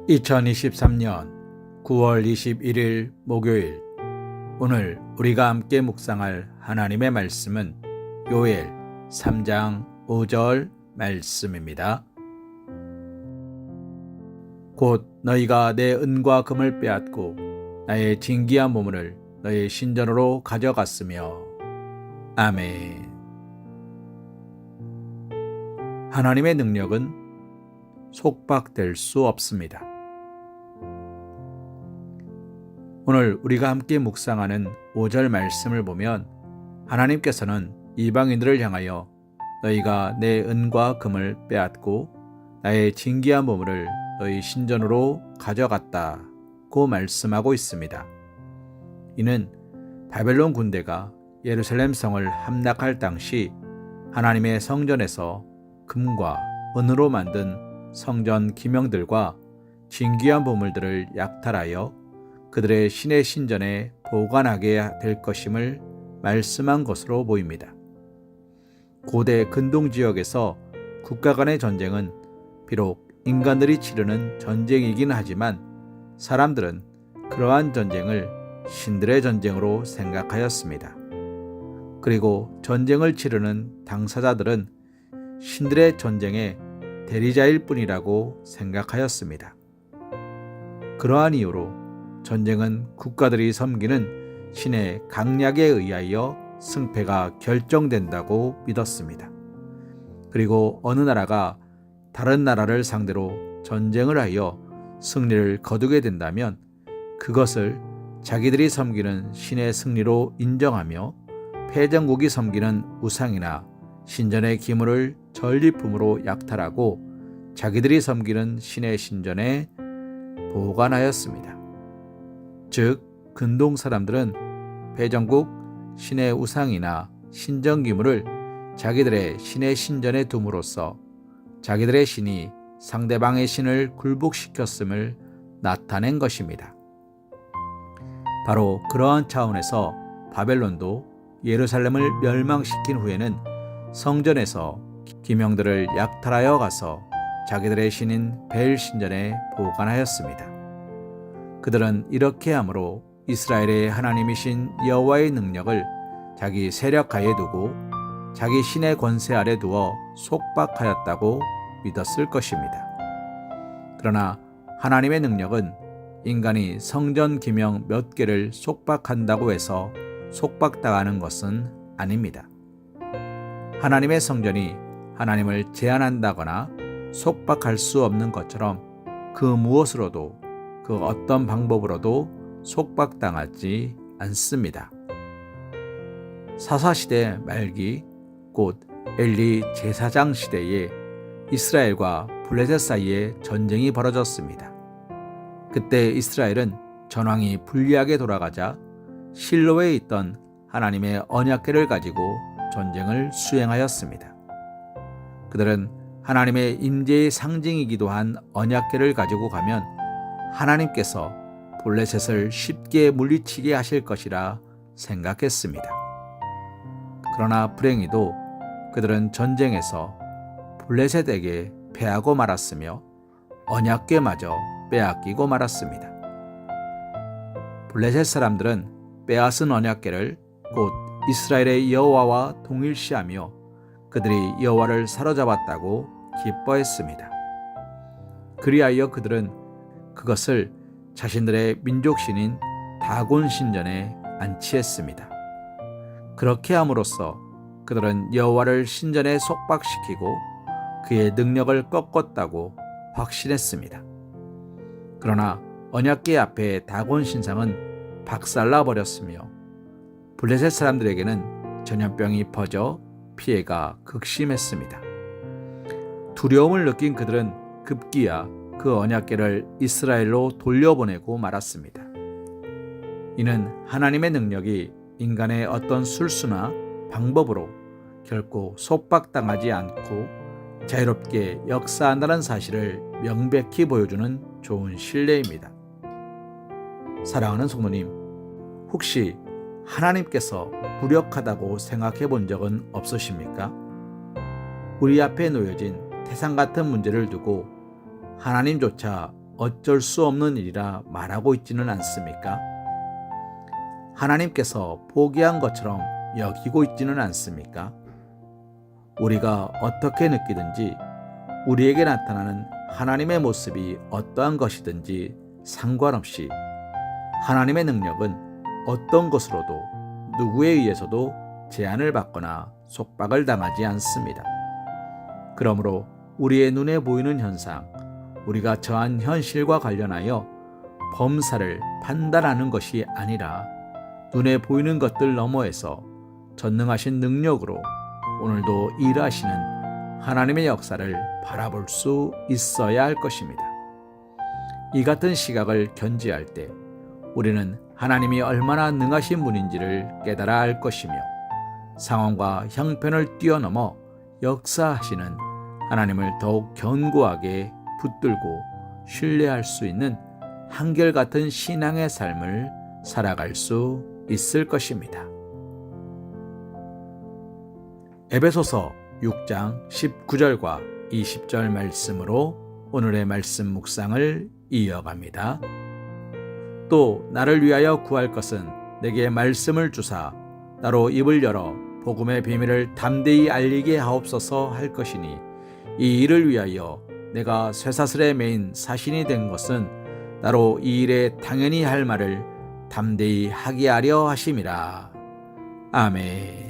2023년 9월 21일 목요일, 오늘 우리가 함께 묵상할 하나님의 말씀은 요엘 3장 5절 말씀입니다. 곧 너희가 내 은과 금을 빼앗고 나의 진귀한 보물을 너의 신전으로 가져갔으며. 아멘. 하나님의 능력은 속박될 수 없습니다. 오늘 우리가 함께 묵상하는 5절 말씀을 보면 하나님께서는 이방인들을 향하여 너희가 내 은과 금을 빼앗고 나의 진귀한 보물을 너희 신전으로 가져갔다고 말씀하고 있습니다. 이는 바벨론 군대가 예루살렘 성을 함락할 당시 하나님의 성전에서 금과 은으로 만든 성전 기명들과 진귀한 보물들을 약탈하여 그들의 신의 신전에 보관하게 될 것임을 말씀한 것으로 보입니다. 고대 근동 지역에서 국가 간의 전쟁은 비록 인간들이 치르는 전쟁이긴 하지만 사람들은 그러한 전쟁을 신들의 전쟁으로 생각하였습니다. 그리고 전쟁을 치르는 당사자들은 신들의 전쟁의 대리자일 뿐이라고 생각하였습니다. 그러한 이유로 전쟁은 국가들이 섬기는 신의 강약에 의하여 승패가 결정된다고 믿었습니다. 그리고 어느 나라가 다른 나라를 상대로 전쟁을 하여 승리를 거두게 된다면 그것을 자기들이 섬기는 신의 승리로 인정하며 패전국이 섬기는 우상이나 신전의 기물을 전리품으로 약탈하고 자기들이 섬기는 신의 신전에 보관하였습니다. 즉, 근동 사람들은 패전국 신의 우상이나 신전 기물을 자기들의 신의 신전에 둠으로써 자기들의 신이 상대방의 신을 굴복시켰음을 나타낸 것입니다. 바로 그러한 차원에서 바벨론도 예루살렘을 멸망시킨 후에는 성전에서 기명들을 약탈하여 가서 자기들의 신인 벨 신전에 보관하였습니다. 그들은 이렇게 함으로 이스라엘의 하나님이신 여호와의 능력을 자기 세력하에 두고 자기 신의 권세 아래 두어 속박하였다고 믿었을 것입니다. 그러나 하나님의 능력은 인간이 성전 기명 몇 개를 속박한다고 해서 속박당하는 것은 아닙니다. 하나님의 성전이 하나님을 제한한다거나 속박할 수 없는 것처럼 그 무엇으로도 그 어떤 방법으로도 속박당하지 않습니다. 사사시대 말기 곧 엘리 제사장 시대에 이스라엘과 블레셋 사이에 전쟁이 벌어졌습니다. 그때 이스라엘은 전황이 불리하게 돌아가자 실로에 있던 하나님의 언약궤를 가지고 전쟁을 수행하였습니다. 그들은 하나님의 임재의 상징이기도 한 언약궤를 가지고 가면 하나님께서 블레셋을 쉽게 물리치게 하실 것이라 생각했습니다. 그러나 불행히도 그들은 전쟁에서 블레셋에게 패하고 말았으며 언약궤마저 빼앗기고 말았습니다. 블레셋 사람들은 빼앗은 언약궤를 곧 이스라엘의 여호와와 동일시하며 그들이 여호와를 사로잡았다고 기뻐했습니다. 그리하여 그들은 그것을 자신들의 민족신인 다곤 신전에 안치했습니다. 그렇게 함으로써 그들은 여호와를 신전에 속박시키고 그의 능력을 꺾었다고 확신했습니다. 그러나 언약궤 앞에 다곤 신상은 박살나 버렸으며 블레셋 사람들에게는 전염병이 퍼져 피해가 극심했습니다. 두려움을 느낀 그들은 급기야 그 언약궤를 이스라엘로 돌려보내고 말았습니다. 이는 하나님의 능력이 인간의 어떤 술수나 방법으로 결코 속박당하지 않고 자유롭게 역사한다는 사실을 명백히 보여주는 좋은 신뢰입니다. 사랑하는 성도님, 혹시 하나님께서 무력하다고 생각해 본 적은 없으십니까? 우리 앞에 놓여진 태산 같은 문제를 두고 하나님조차 어쩔 수 없는 일이라 말하고 있지는 않습니까? 하나님께서 포기한 것처럼 여기고 있지는 않습니까? 우리가 어떻게 느끼든지 우리에게 나타나는 하나님의 모습이 어떠한 것이든지 상관없이 하나님의 능력은 어떤 것으로도 누구에 의해서도 제한을 받거나 속박을 당하지 않습니다. 그러므로 우리의 눈에 보이는 현상, 우리가 처한 현실과 관련하여 범사를 판단하는 것이 아니라 눈에 보이는 것들 너머에서 전능하신 능력으로 오늘도 일하시는 하나님의 역사를 바라볼 수 있어야 할 것입니다. 이 같은 시각을 견지할 때 우리는 하나님이 얼마나 능하신 분인지를 깨달아 알 것이며 상황과 형편을 뛰어넘어 역사하시는 하나님을 더욱 견고하게 붙들고 신뢰할 수 있는 한결같은 신앙의 삶을 살아갈 수 있을 것입니다. 에베소서 6장 19절과 20절 말씀으로 오늘의 말씀 묵상을 이어갑니다. 또 나를 위하여 구할 것은 내게 말씀을 주사 나로 입을 열어 복음의 비밀을 담대히 알리게 하옵소서 할 것이니 이 일을 위하여 내가 쇠사슬에 매인 사신이 된 것은 나로 이 일에 당연히 할 말을 담대히 하게 하려 하심이라. 아멘.